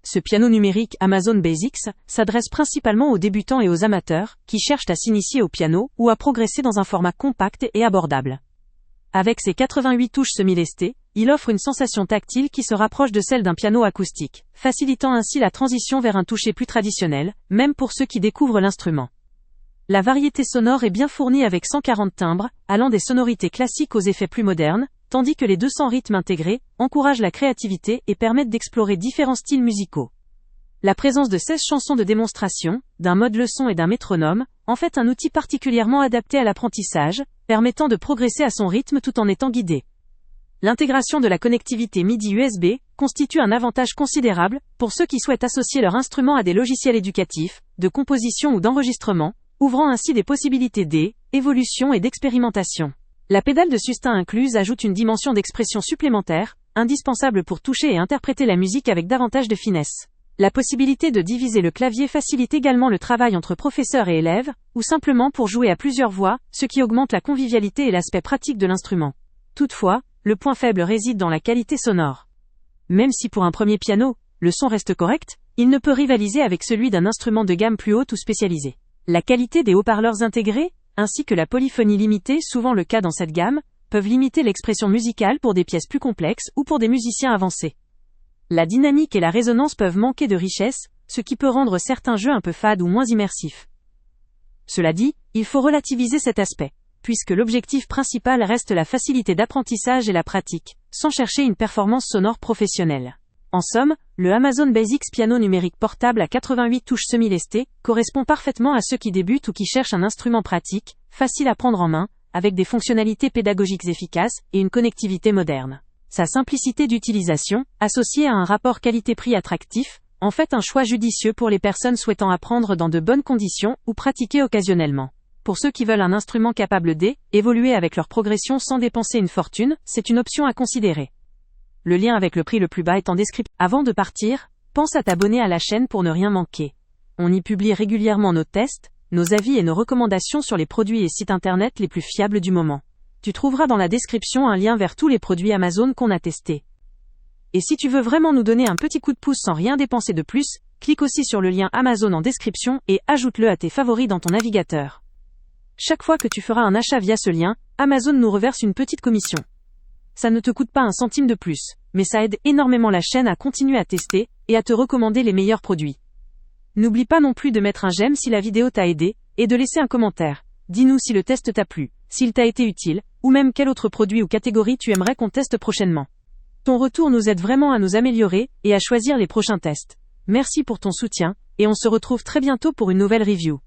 Ce piano numérique Amazon Basics s'adresse principalement aux débutants et aux amateurs qui cherchent à s'initier au piano ou à progresser dans un format compact et abordable. Avec ses 88 touches semi-lestées, il offre une sensation tactile qui se rapproche de celle d'un piano acoustique, facilitant ainsi la transition vers un toucher plus traditionnel, même pour ceux qui découvrent l'instrument. La variété sonore est bien fournie avec 140 timbres, allant des sonorités classiques aux effets plus modernes, tandis que les 200 rythmes intégrés encouragent la créativité et permettent d'explorer différents styles musicaux. La présence de 16 chansons de démonstration, d'un mode leçon et d'un métronome, en fait un outil particulièrement adapté à l'apprentissage, permettant de progresser à son rythme tout en étant guidé. L'intégration de la connectivité MIDI USB constitue un avantage considérable pour ceux qui souhaitent associer leur instrument à des logiciels éducatifs, de composition ou d'enregistrement, ouvrant ainsi des possibilités d'évolution et d'expérimentation. La pédale de sustain incluse ajoute une dimension d'expression supplémentaire, indispensable pour toucher et interpréter la musique avec davantage de finesse. La possibilité de diviser le clavier facilite également le travail entre professeurs et élèves, ou simplement pour jouer à plusieurs voix, ce qui augmente la convivialité et l'aspect pratique de l'instrument. Toutefois, le point faible réside dans la qualité sonore. Même si pour un premier piano, le son reste correct, il ne peut rivaliser avec celui d'un instrument de gamme plus haute ou spécialisé. La qualité des haut-parleurs intégrés, ainsi que la polyphonie limitée, souvent le cas dans cette gamme, peuvent limiter l'expression musicale pour des pièces plus complexes ou pour des musiciens avancés. La dynamique et la résonance peuvent manquer de richesse, ce qui peut rendre certains jeux un peu fades ou moins immersifs. Cela dit, il faut relativiser cet aspect, puisque l'objectif principal reste la facilité d'apprentissage et la pratique, sans chercher une performance sonore professionnelle. En somme, le Amazon Basics piano numérique portable à 88 touches semi-lestées correspond parfaitement à ceux qui débutent ou qui cherchent un instrument pratique, facile à prendre en main, avec des fonctionnalités pédagogiques efficaces et une connectivité moderne. Sa simplicité d'utilisation, associée à un rapport qualité-prix attractif, en fait un choix judicieux pour les personnes souhaitant apprendre dans de bonnes conditions ou pratiquer occasionnellement. Pour ceux qui veulent un instrument capable d'évoluer avec leur progression sans dépenser une fortune, c'est une option à considérer. Le lien avec le prix le plus bas est en description. Avant de partir, pense à t'abonner à la chaîne pour ne rien manquer. On y publie régulièrement nos tests, nos avis et nos recommandations sur les produits et sites internet les plus fiables du moment. Tu trouveras dans la description un lien vers tous les produits Amazon qu'on a testés. Et si tu veux vraiment nous donner un petit coup de pouce sans rien dépenser de plus, clique aussi sur le lien Amazon en description et ajoute-le à tes favoris dans ton navigateur. Chaque fois que tu feras un achat via ce lien, Amazon nous reverse une petite commission. Ça ne te coûte pas un centime de plus, mais ça aide énormément la chaîne à continuer à tester et à te recommander les meilleurs produits. N'oublie pas non plus de mettre un j'aime si la vidéo t'a aidé, et de laisser un commentaire. Dis-nous si le test t'a plu, s'il t'a été utile, ou même quel autre produit ou catégorie tu aimerais qu'on teste prochainement. Ton retour nous aide vraiment à nous améliorer et à choisir les prochains tests. Merci pour ton soutien, et on se retrouve très bientôt pour une nouvelle review.